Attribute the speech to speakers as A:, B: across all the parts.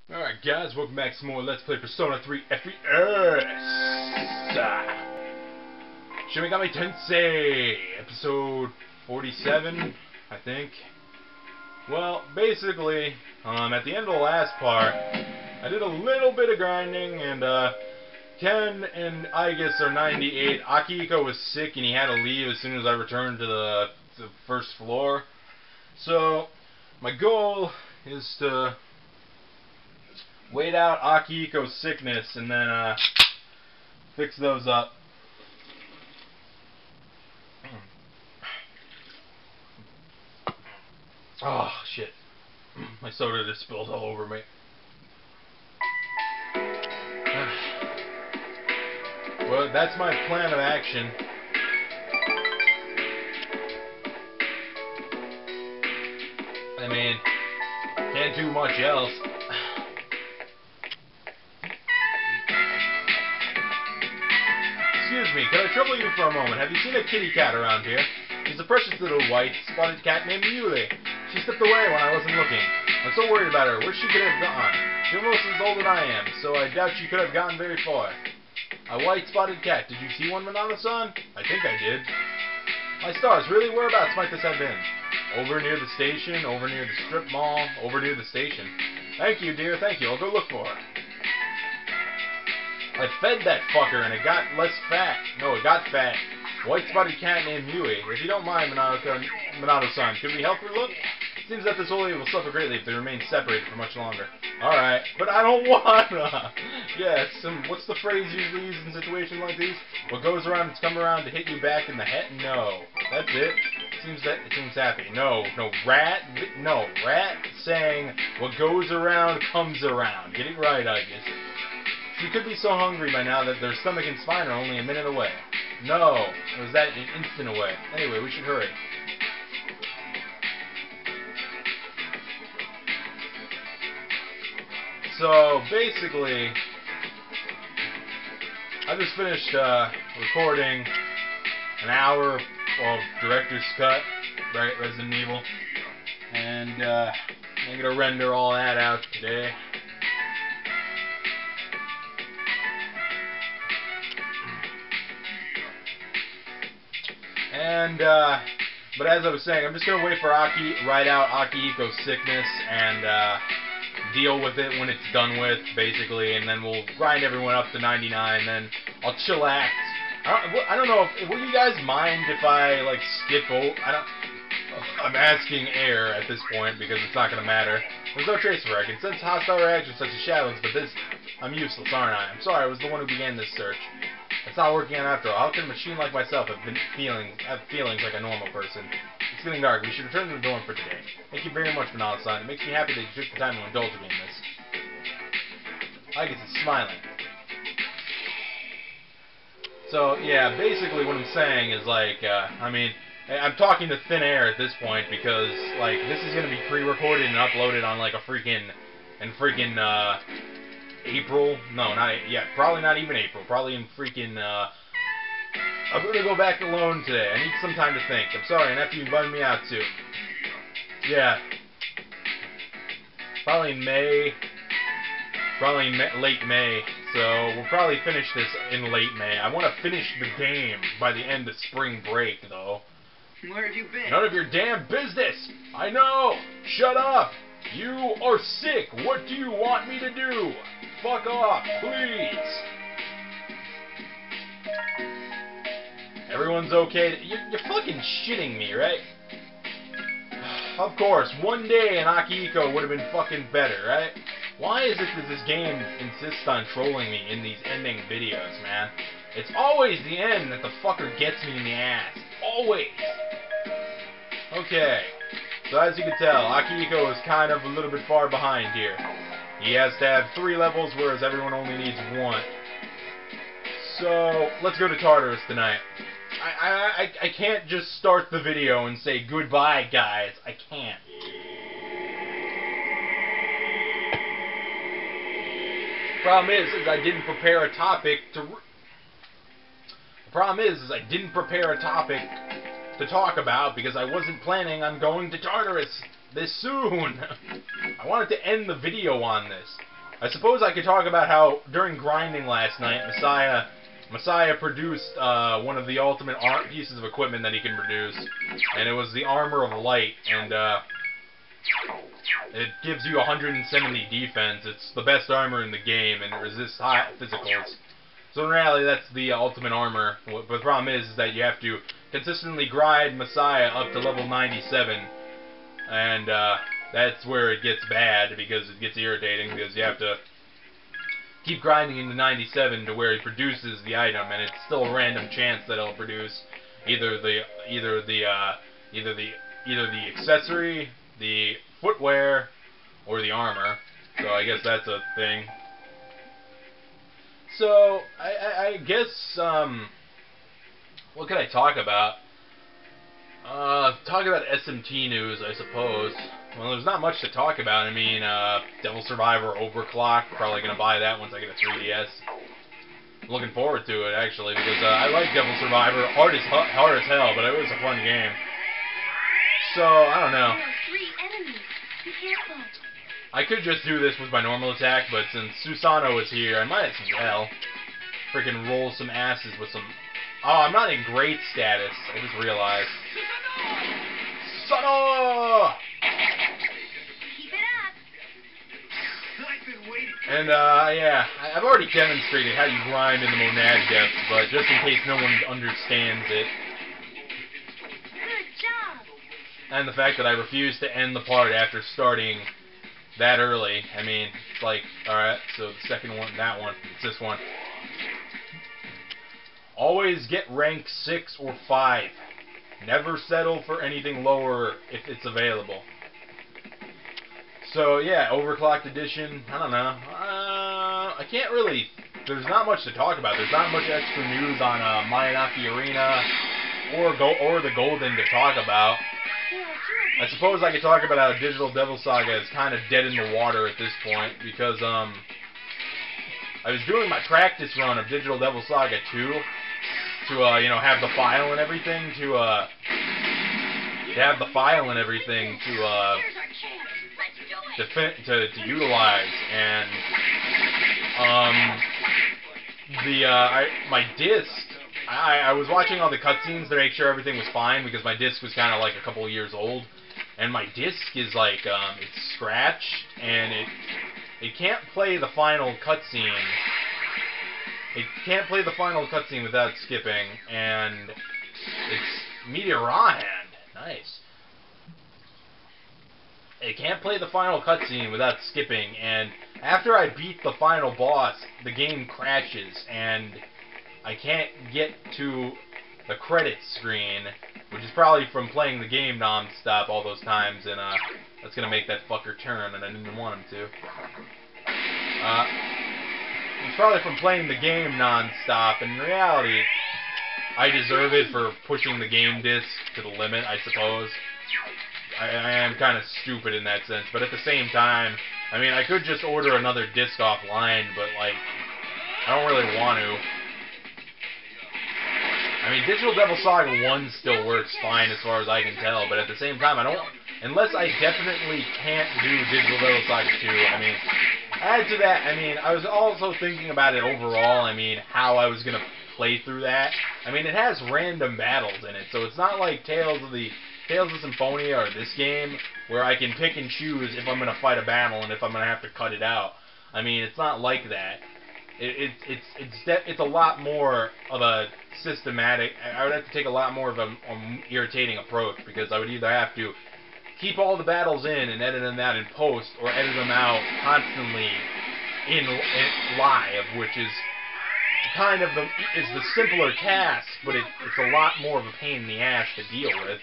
A: Alright guys, welcome back to some more Let's Play Persona 3 FES! Shin Megami Tensei! Episode 47, I think. Well, basically, at the end of the last part, I did a little bit of grinding, and Ken and Aigis are 98. Akihiko was sick and he had to leave as soon as I returned to the first floor. So, my goal is to wait out Akihiko's sickness and then fix those up. Oh shit. My soda just spilled all over me. Well, that's my plan of action. I mean, can't do much else. Excuse me, could I trouble you for a moment? Have you seen a kitty cat around here? She's a precious little white spotted cat named Yuli. She slipped away when I wasn't looking. I'm so worried about her. Where she could have gone? She's almost as old as I am, so I doubt she could have gotten very far. A white spotted cat. Did you see one, Minato-san? I think I did. My stars, really? Whereabouts might this have been? Over near the station, over near the strip mall, over near the station. Thank you, dear, thank you. I'll go look for her. I fed that fucker and it got less fat. No, it got fat. White-spotted cat named Yui. If you don't mind, Minato-san, could we help her look? It seems that this old lady will suffer greatly if they remain separated for much longer. Alright, but I don't wanna! Yes, what's the phrase usually used in situations like these? What goes around has come around to hit you back in the head? No. That's it. It seems happy. No, rat saying, what goes around comes around. Get it right, I guess. She could be so hungry by now that their stomach and spine are only a minute away. No, it was that an instant away. Anyway, we should hurry. So, basically, I just finished recording an hour of Director's Cut, right, Resident Evil, and I'm going to render all that out today. And, but as I was saying, I'm just going to wait for ride out Akihiko's sickness and deal with it when it's done with, basically, and then we'll grind everyone up to 99, then I'll chillax. I don't know, will you guys mind if I, like, skip over? I'm asking air at this point, because it's not going to matter. There's no trace of her. I can sense hostile reactions such as shadows, but this, I'm useless, aren't I? I'm sorry, I was the one who began this search. It's not working out after all. How can a machine like myself have feelings like a normal person? It's getting dark. We should return to the dorm for today. Thank you very much, Minato-san. It makes me happy that you took the time to indulge me in this. I guess it's smiling. So, yeah, basically what I'm saying is, like, I mean, I'm talking to thin air at this point because, like, this is going to be pre-recorded and uploaded on, like, April? No, probably not even April. Probably in freaking, I'm gonna go back alone today. I need some time to think. I'm sorry, and after you invited me out too. Yeah. Probably May. Probably late May. So, we'll probably finish this in late May. I want to finish the game by the end of spring break, though.
B: Where have you been?
A: None of your damn business! I know! Shut up! You are sick! What do you want me to do? Fuck off, please! Everyone's okay? You're fucking shitting me, right? Of course, one day an Akihiko would have been fucking better, right? Why is it that this game insists on trolling me in these ending videos, man? It's always the end that the fucker gets me in the ass. Always! Okay. So as you can tell, Akihiko is kind of a little bit far behind here. He has to have 3 levels, whereas everyone only needs 1. So, let's go to Tartarus tonight. I can't just start the video and say, goodbye, guys. I can't. Problem is I didn't prepare a topic to... The problem is I didn't prepare a topic to talk about because I wasn't planning on going to Tartarus this soon. I wanted to end the video on this. I suppose I could talk about how during grinding last night, Messiah produced one of the ultimate pieces of equipment that he can produce, and it was the Armor of Light, and it gives you 170 defense. It's the best armor in the game, and it resists high physicals. So in reality, that's the ultimate armor. But the problem is that you have to consistently grind Messiah up to level 97, and that's where it gets bad, because it gets irritating, because you have to keep grinding into 97 to where he produces the item, and it's still a random chance that it'll produce either the accessory, the footwear, or the armor. So I guess that's a thing. So I guess what could I talk about? Talk about SMT news, I suppose. Well, there's not much to talk about. I mean, Devil Survivor Overclock. Probably gonna buy that once I get a 3DS. I'm looking forward to it, actually, because I like Devil Survivor. Hard as hell, but it was a fun game. So I don't know. I could just do this with my normal attack, but since Susano is here, I might as well freaking roll some asses with some. Oh, I'm not in great status. I just realized. Susano! And, yeah, I've already demonstrated how you grind in the Monad Depths, but just in case no one understands it.
B: Good job.
A: And the fact that I refuse to end the part after starting that early. I mean, it's like, alright, so the second one, that one, it's this one. Always get rank 6 or 5. Never settle for anything lower if it's available. So yeah, Overclocked Edition, I don't know. I can't really, there's not much to talk about. There's not much extra news on Mayanaki Arena or the Golden to talk about. I suppose I could talk about how Digital Devil Saga is kind of dead in the water at this point, because I was doing my practice run of Digital Devil Saga 2 to you know, have the file and everything to utilize, and my disc, I was watching all the cutscenes to make sure everything was fine, because my disc was kind of like a couple of years old, and my disc is like it's scratched, and it can't play the final cutscene. It can't play the final cutscene without skipping, and it's Meteorahand. Nice. It can't play the final cutscene without skipping, and after I beat the final boss, the game crashes, and I can't get to the credits screen, which is probably from playing the game non-stop all those times, and that's gonna make that fucker turn, and I didn't want him to. It's probably from playing the game non-stop. In reality, I deserve it for pushing the game disc to the limit, I suppose. I am kind of stupid in that sense, but at the same time, I mean, I could just order another disc offline, but, like, I don't really want to. I mean, Digital Devil Saga 1 still works fine as far as I can tell, but at the same time, I don't, unless I definitely can't do Digital Devil Saga 2, I mean, add to that, I mean, I was also thinking about it overall, I mean, how I was going to play through that. I mean, it has random battles in it, so it's not like Tales of Symphonia or this game, where I can pick and choose if I'm going to fight a battle and if I'm going to have to cut it out. I mean, it's not like that. It's a lot more of a systematic. I would have to take a lot more of a irritating approach, because I would either have to keep all the battles in and edit them out in post, or edit them out constantly in live, which is kind of the simpler task, but it's a lot more of a pain in the ass to deal with,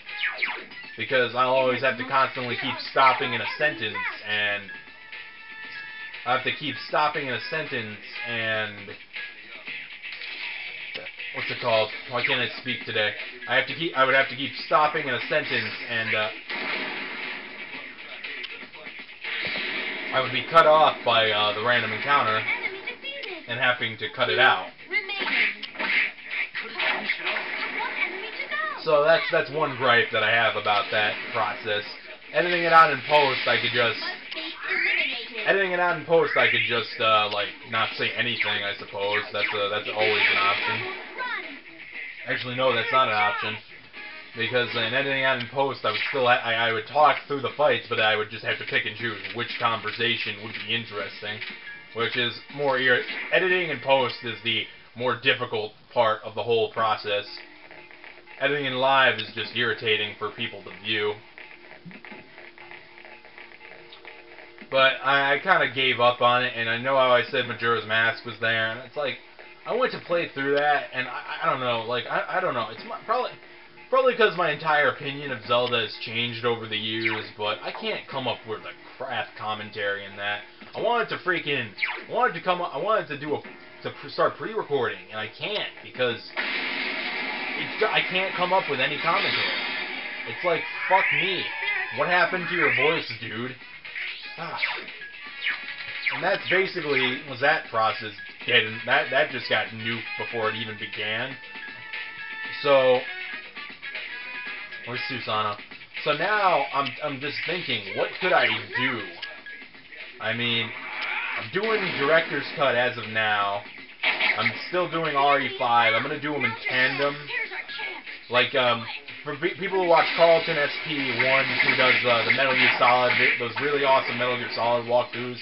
A: because I'll always have to constantly keep stopping in a sentence, and I have to keep stopping in a sentence, and what's it called? Why can't I speak today? I would have to keep stopping in a sentence, and I would be cut off by the random encounter and having to cut it out. So that's one gripe that I have about that process. Editing it out in post, I could just Editing it out in post, I could just like not say anything. I suppose that's always an option. Actually, no, that's not an option. Because in editing out in post, I would still I would talk through the fights, but I would just have to pick and choose which conversation would be interesting, which is more editing in post is the more difficult part of the whole process. Editing in live is just irritating for people to view. But I kind of gave up on it, and I know how I said Majora's Mask was there, and it's like I went to play through that, and I don't know, like I don't know, it's probably because my entire opinion of Zelda has changed over the years, but I can't come up with a crap commentary in that. I wanted to start pre-recording, and I can't because I can't come up with any commentary. It's like, fuck me. What happened to your voice, dude? And that's basically was that process dead, and that just got nuked before it even began. So. Where's Susano? So now I'm just thinking, what could I do? I mean, I'm doing director's cut as of now. I'm still doing RE5. I'm gonna do them in tandem. Like for people who watch Carlton SP1, who does the Metal Gear Solid, those really awesome Metal Gear Solid walkthroughs.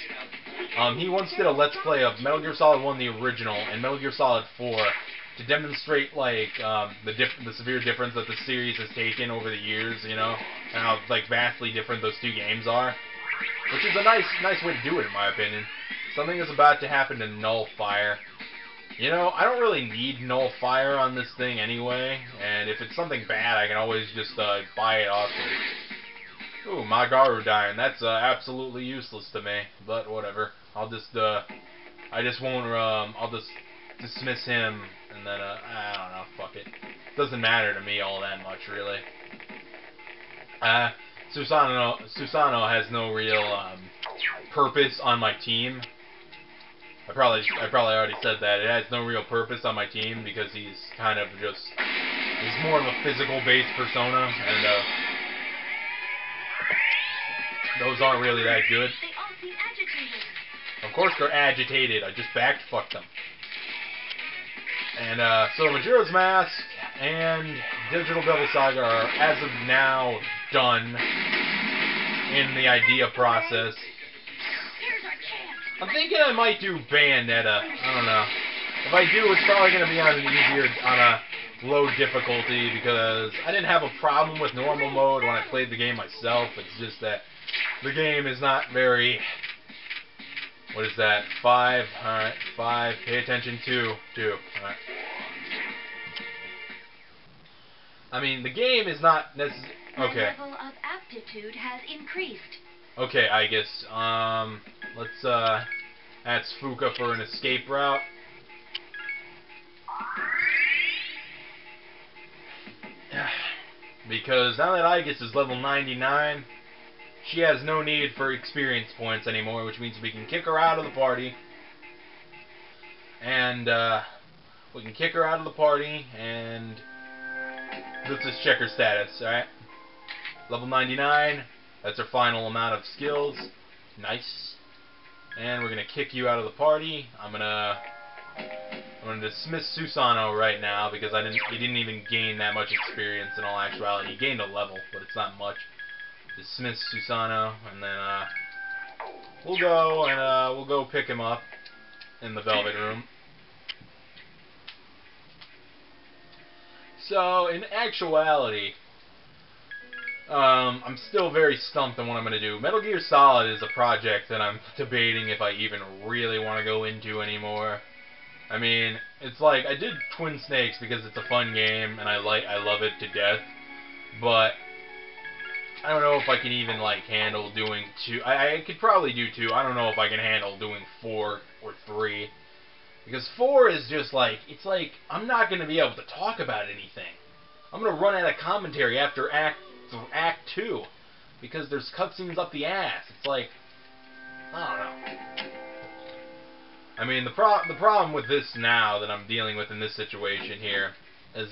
A: He once did a Let's Play of Metal Gear Solid 1, the original, and Metal Gear Solid 4. To demonstrate like the severe difference that the series has taken over the years, you know, and how like vastly different those two games are, which is a nice way to do it in my opinion. Something is about to happen to Nullfire. You know, I don't really need Nullfire on this thing anyway, and if it's something bad, I can always just buy it off. Ooh, Magaru dying. That's absolutely useless to me, but whatever. I'll just dismiss him. And then, I don't know, fuck it. Doesn't matter to me all that much, really. Susano has no real, purpose on my team. I probably already said that. It has no real purpose on my team because he's kind of just, he's more of a physical-based persona, and, those aren't really that good.
B: They all seem agitated.
A: Of course they're agitated. I just backfucked them. And, so Majora's Mask and Digital Devil Saga are, as of now, done in the idea process. I'm thinking I might do Bayonetta. I don't know. If I do, it's probably going to be on a low difficulty, because I didn't have a problem with normal mode when I played the game myself. It's just that the game is not very... What is that? 5. Alright. 5. Pay attention. 2. Alright. I mean, the game is not necessarily... Okay.
B: My level of aptitude has increased.
A: Okay, I guess. Let's, ask Fuka for an escape route. Because now that Aigis is level 99... She has no need for experience points anymore, which means we can kick her out of the party. And, we can kick her out of the party, and let's just check her status, alright? Level 99, that's her final amount of skills. Nice. And we're gonna kick you out of the party. I'm gonna dismiss Susano right now, because he didn't even gain that much experience in all actuality. He gained a level, but it's not much. Dismiss Susano, and then we'll go pick him up in the Velvet Room. So in actuality, I'm still very stumped on what I'm going to do. Metal Gear Solid is a project that I'm debating if I even really want to go into anymore. I mean, it's like I did Twin Snakes because it's a fun game and I love it to death, but I don't know if I can even, like, handle doing 2. I could probably do 2. I don't know if I can handle doing 4 or 3. Because 4 is just, like, it's like, I'm not going to be able to talk about anything. I'm going to run out of commentary after Act 2. Because there's cutscenes up the ass. It's like, I don't know. I mean, the problem with this now that I'm dealing with in this situation here is,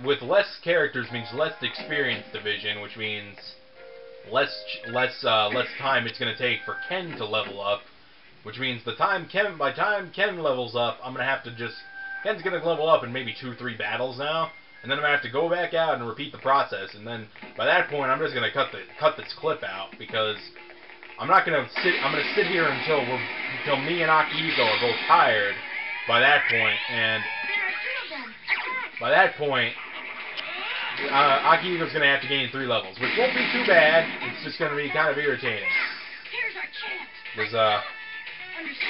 A: with less characters means less experience division, which means less time it's gonna take for Ken to level up, which means by the time Ken levels up, I'm gonna have to Ken's gonna level up in maybe 2-3 battles now, and then I'm gonna have to go back out and repeat the process, and then by that point I'm just gonna cut this clip out because I'm gonna sit here until me and Akihiko are both tired by that point, and by that point Akihiko's gonna have to gain 3 levels, which won't be too bad. It's just gonna be kind of irritating.
B: Here's our chance.
A: There's
B: Understood.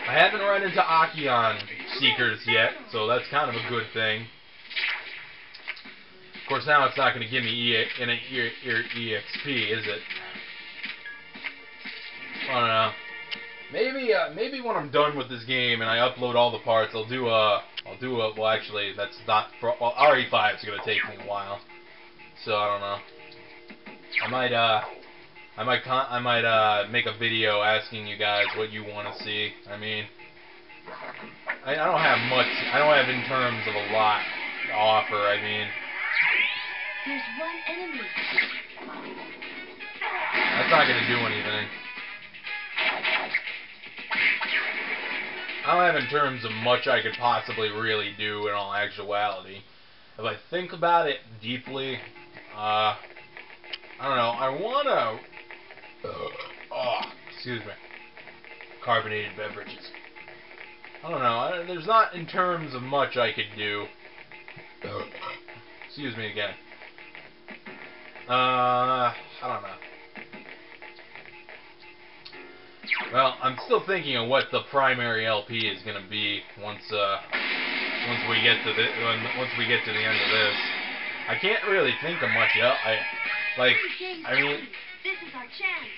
A: I haven't run into Akion Seekers yet, so that's kind of a good thing. Of course, now it's not going to give me EXP, is it? I don't know. Maybe when I'm done with this game and I upload all the parts, I'll do a. Well, actually, that's not. Well, RE5 is going to take me a while, so I don't know. I might make a video asking you guys what you want to see. I mean, I don't have much. I don't have in terms of a lot to offer. I mean,
B: There's one enemy.
A: that's not gonna do anything. I don't have in terms of much I could possibly really do in all actuality. If I think about it deeply, I don't know. I wanna. Excuse me. Carbonated beverages. I don't know. There's not in terms of much I could do. Excuse me again. I don't know. Well, I'm still thinking of what the primary LP is gonna be once we get to the end of this. I can't really think of much else. I mean,
B: This is our chance.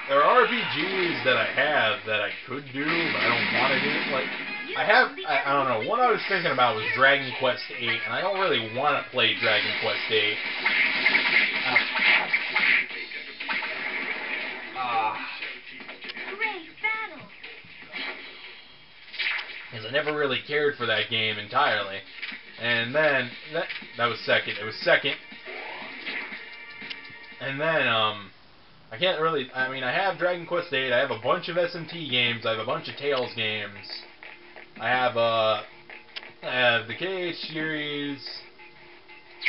A: there are RPGs that I have that I could do, but I don't want to do. Like, I don't know. One I was thinking about was Dragon Quest VIII, and I don't really want to play Dragon Quest VIII.
B: Great battle.
A: Because I never really cared for that game entirely. And then, that was second. It was second. And then, I can't really, I mean, I have Dragon Quest VIII, I have a bunch of SMT games, I have a bunch of Tales games, I have the KH series,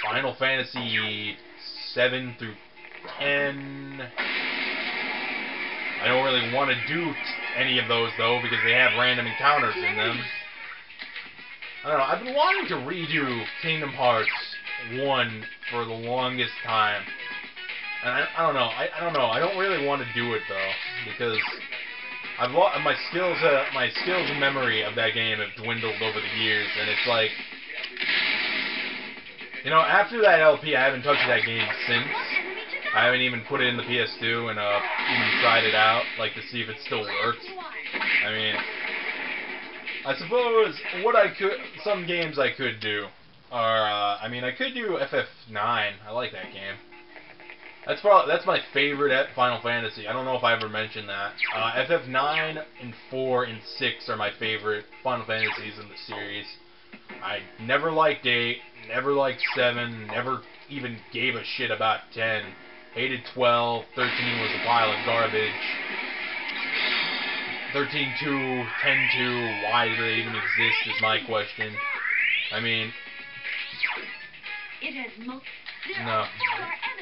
A: Final Fantasy 7 through 10. I don't really want to do any of those, though, because they have random encounters in them. I don't know, I've been wanting to redo Kingdom Hearts 1 for the longest time. And I don't know. I don't know. I don't really want to do it though, because I've lost my skills and memory of that game have dwindled over the years, and it's like, you know, after that LP, I haven't touched that game since. I haven't even put it in the PS2 and even tried it out, like to see if it still works. I mean, I suppose some games I could do are, I mean, I could do FF9. I like that game. That's my favorite Final Fantasy. I don't know if I ever mentioned that. FF9 and 4 and 6 are my favorite Final Fantasies in the series. I never liked 8, never liked 7, never even gave a shit about 10. Hated 12, 13 was a pile of garbage. 13-2, 10-2, why do they even exist is my question. I mean,
B: It has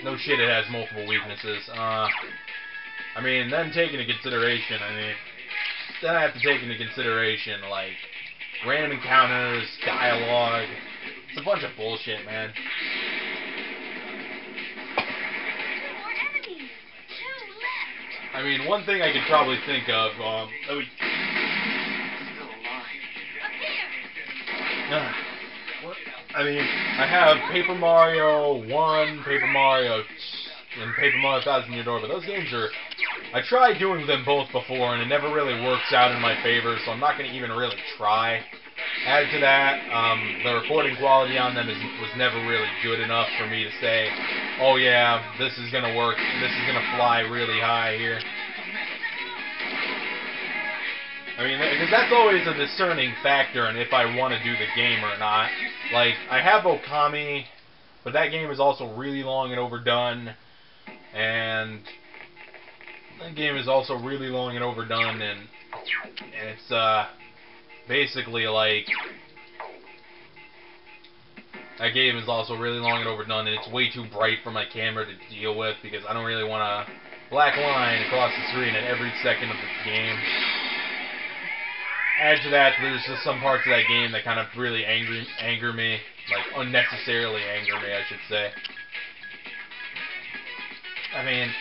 A: no shit, it has multiple weaknesses. I mean, then I have to take into consideration, like, random encounters, dialogue. It's a bunch of bullshit, man.
B: 2 more enemies. 2 left.
A: I mean, one thing I could probably think of,
B: Up here.
A: I mean, I have Paper Mario 1, Paper Mario, and Paper Mario 1000 Year Door, but those games are... I tried doing them both before, and it never really works out in my favor, so I'm not going to even really try. Added to that, the recording quality on them was never really good enough for me to say, oh yeah, this is going to work, this is going to fly really high here. I mean, because that's always a discerning factor in if I want to do the game or not. Like, I have Okami, But that game is also really long and overdone, and that game is also really long and overdone, and it's basically like that game is also really long and overdone, and it's way too bright for my camera to deal with because I don't really want a black line across the screen at every second of the game. Add to that, there's just some parts of that game that kind of really anger me, like unnecessarily anger me, I should say. I mean,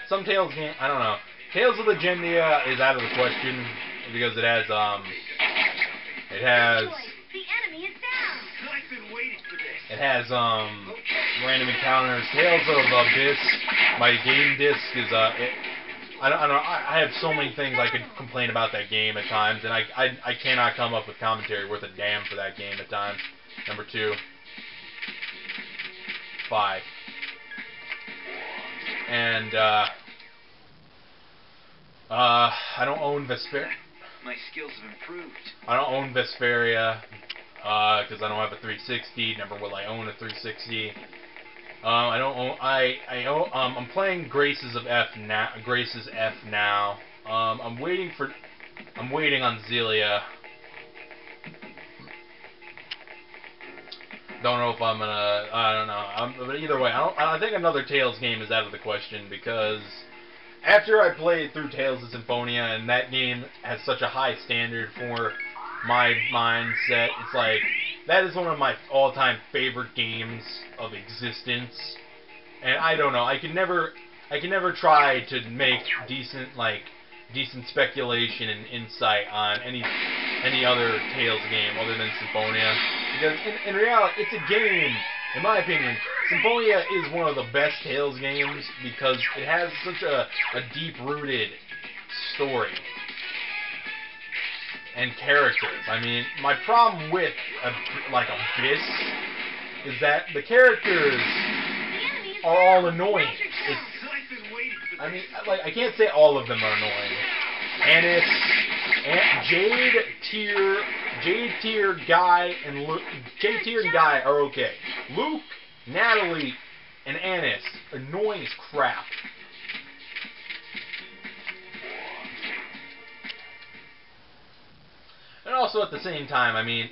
A: some Tales game, I don't know. Tales of Legendia is out of the question because it has random encounters. Tales of Abyss, my game disc is I have so many things I could complain about that game at times, and I cannot come up with commentary worth a damn for that game at times. Number 2. 5. And I don't own Vesperia.
C: My skills have improved.
A: I don't own Vesperia because I don't have a 360. Never will I own a 360. I don't own. I'm playing Graces F now. I'm waiting on Zelia. Don't know if I'm gonna. I don't know. But either way, I think another Tales game is out of the question because after I played through Tales of Symphonia, and that game has such a high standard for my mindset, it's like that is one of my all-time favorite games of existence. And I don't know. I can never try to make decent speculation and insight on any other Tales game other than Symphonia. Because in reality, it's a game, in my opinion. Symphonia is one of the best Tales games because it has such a deep-rooted story and characters. I mean, my problem with Abyss is that the characters are all annoying. I can't say all of them are annoying. Jade Tier, Guy, and Guy are okay. Luke, Natalie, and Annis, annoying as crap. And also at the same time, I mean,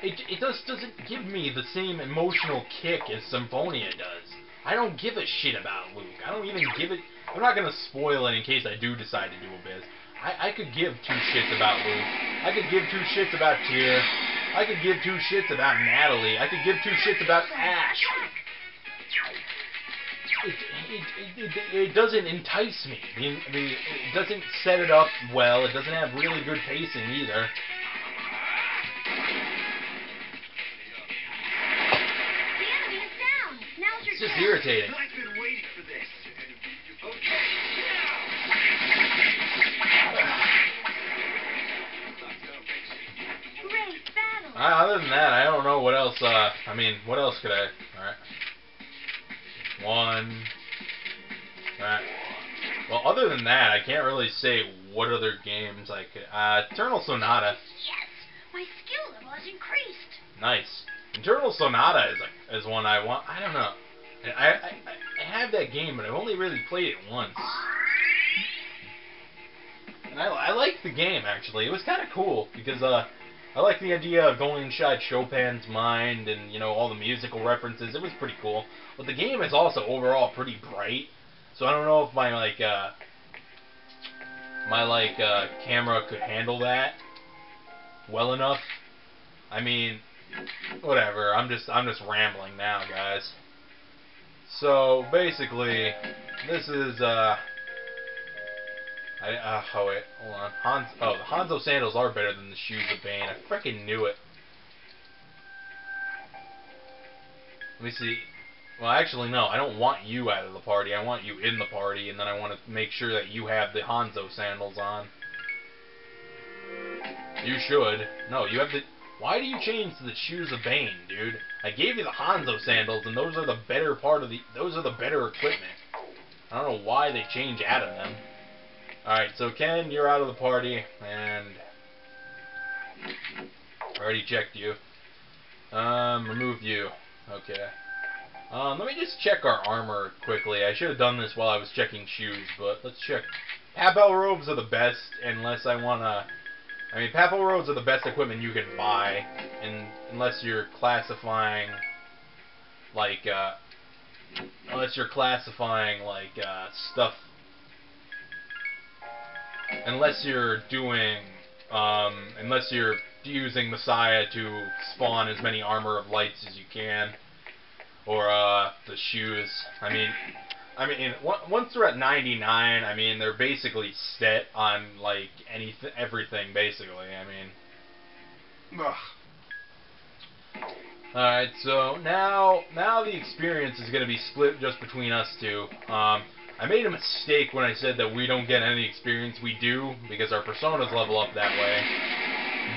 A: it doesn't give me the same emotional kick as Symphonia does. I don't give a shit about Luke. I don't even give it. I'm not gonna spoil it in case I do decide to do Abyss. I could give 2 shits about Luke. I could give 2 shits about Tyr. I could give 2 shits about Natalie. I could give 2 shits about Ash. It doesn't entice me. It doesn't set it up well. It doesn't have really good pacing either. It's just irritating.
C: I've been waiting for this.
A: Other than that, I don't know what else. What else could I? Alright. 1. Alright. Well, other than that, I can't really say what other games I could. Eternal Sonata.
B: Yes, my skill level has increased.
A: Nice. Eternal Sonata is one I want. I don't know. I have that game, but I've only really played it once. And I liked the game, actually. It was kind of cool, because I like the idea of going inside Chopin's mind and, all the musical references. It was pretty cool. But the game is also overall pretty bright, so I don't know if my camera could handle that well enough. I mean, whatever. I'm just rambling now, guys. So basically, this is oh wait, hold on. The Hanzo sandals are better than the shoes of Bane. I freaking knew it. Let me see. Well, actually, no. I don't want you out of the party. I want you in the party, and then I want to make sure that you have the Hanzo sandals on. You should. No, you have the. Why do you change to the shoes of Bane, dude? I gave you the Hanzo sandals, and those are the better those are the better equipment. I don't know why they change out of them. Alright, so Ken, you're out of the party, and I already checked you. Remove you. Okay. Let me just check our armor quickly. I should have done this while I was checking shoes, but let's check. Papal robes are the best, unless I wanna... I mean, papal robes are the best equipment you can buy, and unless you're classifying, like, stuff... Unless you're doing, unless you're using Messiah to spawn as many armor of lights as you can, or the shoes. I mean, once they're at 99, I mean, they're basically set on like everything basically. I mean, all right. So now the experience is going to be split just between us two. I made a mistake when I said that we don't get any experience. We do, because our personas level up that way.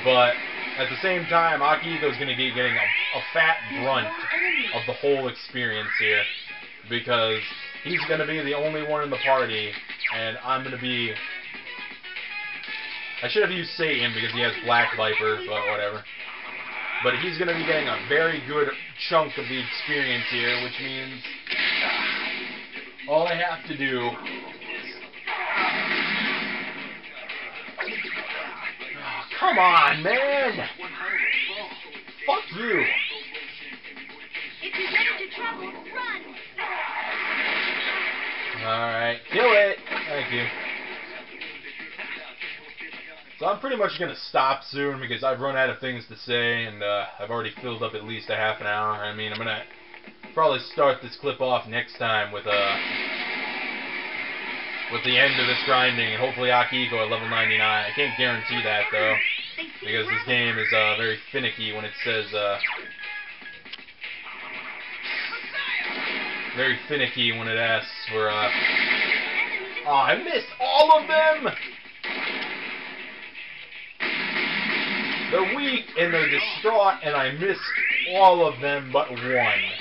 A: But at the same time, Akihiko's going to be getting a fat brunt of the whole experience here, because he's going to be the only one in the party, and I'm going to be... I should have used Satan because he has Black Viper, but whatever. But he's going to be getting a very good chunk of the experience here, which means... all I have to do... Oh, come on, man! Fuck you!
B: If you get into trouble, run!
A: Alright, kill it! Thank you. So I'm pretty much going to stop soon because I've run out of things to say, and I've already filled up at least a half an hour. I mean, I'm going to probably start this clip off next time with the end of this grinding, and hopefully Akihiko at level 99. I can't guarantee that, though, because this game is very finicky when it says... very finicky when it asks for... Oh, I missed all of them! They're weak, and they're distraught, and I missed all of them but one.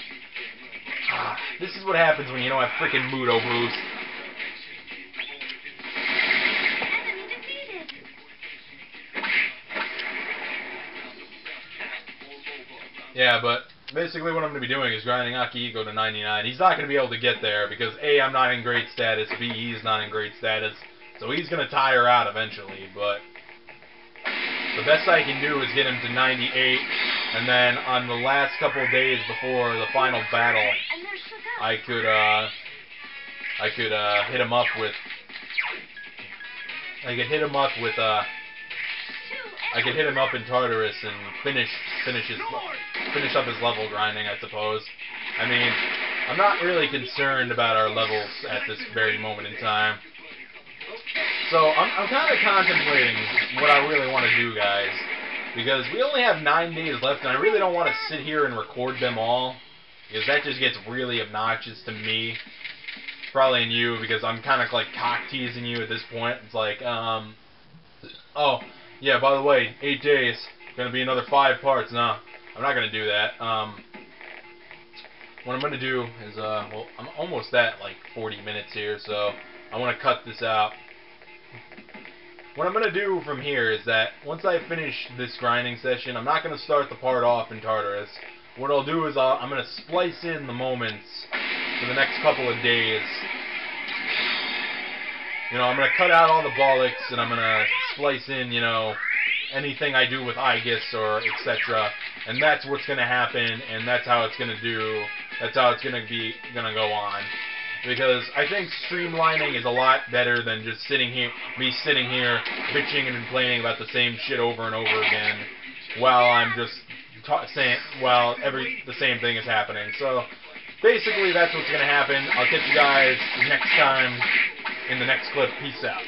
A: This is what happens when you don't have freaking Mudo boost. Yeah, but basically what I'm going to be doing is grinding Akihiko to 99. He's not going to be able to get there because A, I'm not in great status, B, he's not in great status, so he's going to tire out eventually, but the best I can do is get him to 98, and then on the last couple of days before the final battle, I could hit him up with... I could hit him up with, I could hit him up in Tartarus and finish up his level grinding, I suppose. I mean, I'm not really concerned about our levels at this very moment in time. So I'm kind of contemplating what I really want to do, guys, because we only have 9 days left, and I really don't want to sit here and record them all, because that just gets really obnoxious to me. Probably in you, because I'm kind of like cock-teasing you at this point. It's like, oh, yeah, by the way, 8 days, gonna be another 5 parts. No, I'm not gonna do that. What I'm gonna do is, well, I'm almost at like 40 minutes here, so I want to cut this out. What I'm gonna do from here is that once I finish this grinding session, I'm not gonna start the part off in Tartarus. What I'll do is I'm gonna splice in the moments for the next couple of days. You know, I'm going to cut out all the bollocks, and I'm going to splice in, you know, anything I do with Aegis or etc. And that's what's going to happen, and that's how it's going to do, that's how it's going to go on. Because I think streamlining is a lot better than just sitting here bitching and complaining about the same shit over and over again while I'm just saying, while the same thing is happening. So basically, that's what's going to happen. I'll catch you guys next time in the next clip. Peace out.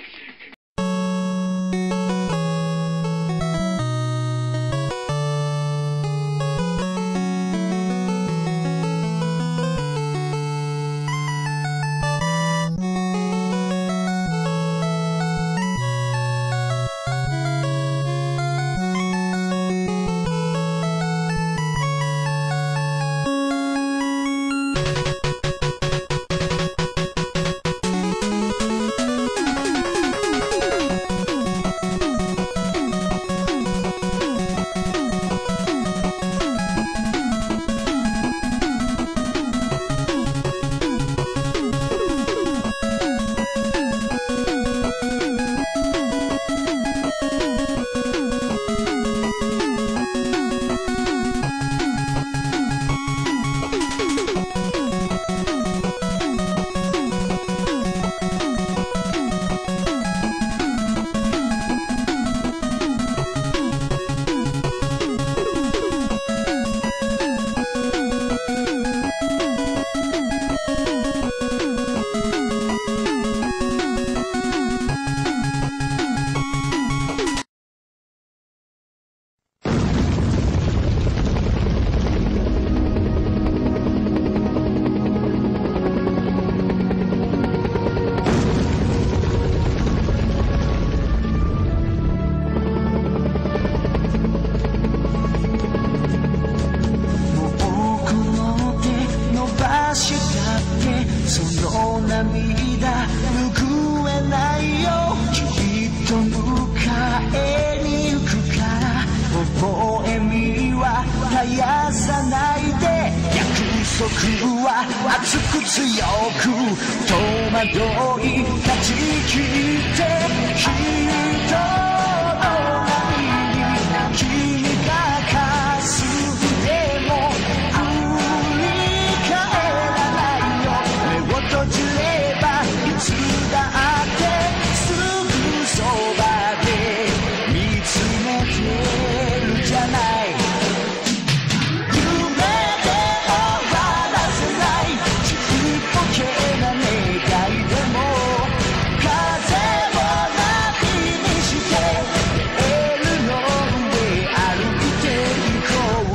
D: 涙拭えないよきっと迎えに行くから微笑みは絶やさないで約束は熱く強く戸惑い断ち切って人の波に君がかすでも振り返らないよ目を閉じればいつだってすぐそばで見つめてるじゃない夢で終わらせないちっぽけな願いでも風をナビにしてレールの上歩いていこう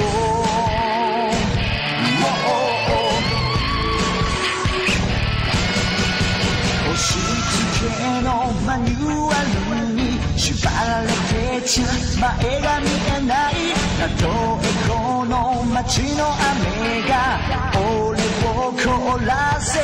D: 押し付けのマニュアルに縛られてちゃ前が見えないたとえこの街の雨が俺を凍らせ